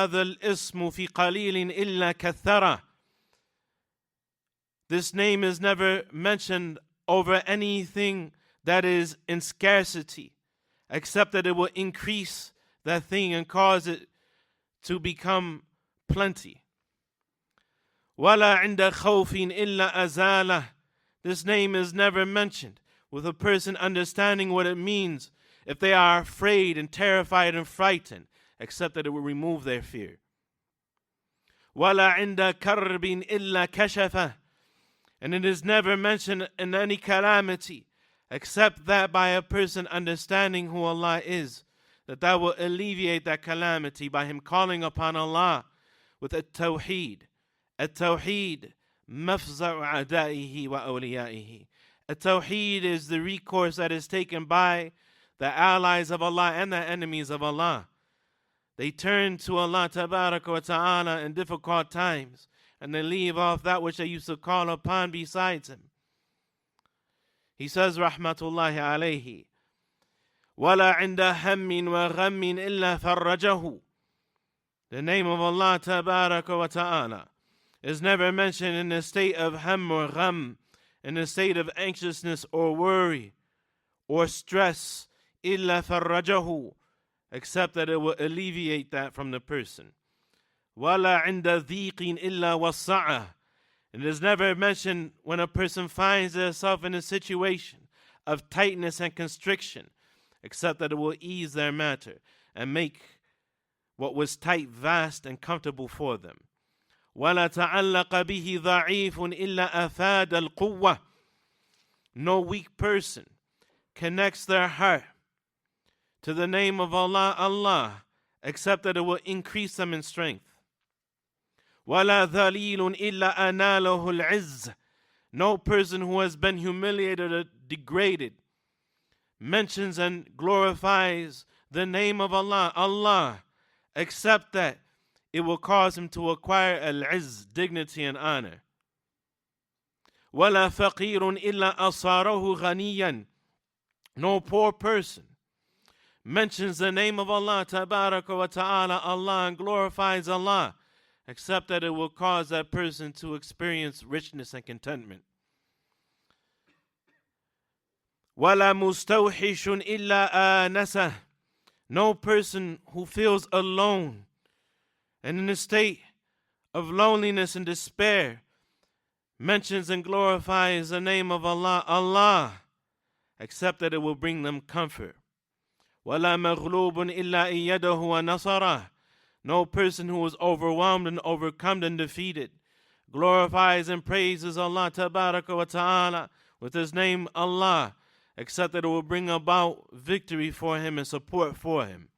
هذا الاسم في قليل إلا كثره. This name is never mentioned over anything that is in scarcity, except that it will increase that thing and cause it to become plenty. وَلَا عِنْدَ خَوْفٍ إِلَّا أَزَالَهُ. This name is never mentioned with a person understanding what it means if they are afraid and terrified and frightened, except that it will remove their fear. وَلَا عِنْدَ كَرْبٍ إِلَّا كَشَفَهُ. And it is never mentioned in any calamity, except that by a person understanding who Allah is, that will alleviate that calamity by him calling upon Allah with at-tawheed. At-tawheed, mafza'u a'da'ihi wa awliya'ihi. At-tawheed is the recourse that is taken by the allies of Allah and the enemies of Allah. They turn to Allah tabaraka wa ta'ala in difficult times, and they leave off that which they used to call upon besides Him. He says, Rahmatullahi alayhi, وَلَا عِنْدَ هَمٍّ وَغَمٍّ إِلَّا فَرَّجَهُ. The name of Allah tabaraka wa ta'ala is never mentioned in a state of ham or gham, in a state of anxiousness or worry or stress, إِلَّا فَرَّجَهُ, except that it will alleviate that from the person. وَلَا عِنْدَ ضِيقٍ إِلَّا وَسَّعَهُ. It is never mentioned when a person finds himself in a situation of tightness and constriction, except that it will ease their matter and make what was tight vast and comfortable for them. وَلَا تَعَلَّقَ بِهِ ضَعِيفٌ إِلَّا أَفَادَ الْقُوَّةِ. No weak person connects their heart to the name of Allah, except that it will increase them in strength. وَلَا ذَلِيلٌ إِلَّا أَنَالَهُ الْعِزِّ. No person who has been humiliated or degraded mentions and glorifies the name of Allah, except that it will cause him to acquire al-izz, dignity and honor. وَلَا فَقِيرٌ إِلَّا أَصَارَهُ غَنِيًّا. No poor person mentions the name of Allah tabaraka wa ta'ala, Allah, and glorifies Allah, except that it will cause that person to experience richness and contentment. وَلَا مُسْتَوْحِشٌ إِلَّا آنَسَهُ. No person who feels alone and in a state of loneliness and despair mentions and glorifies the name of Allah, except that it will bring them comfort. وَلَا مَغْلُوبٌ إِلَّا إِيَّدَهُ وَنَصَرَهُ. No person who is overwhelmed and overcome and defeated glorifies and praises Allah tabaraka wa ta'ala with His name Allah, except that it will bring about victory for him and support for him.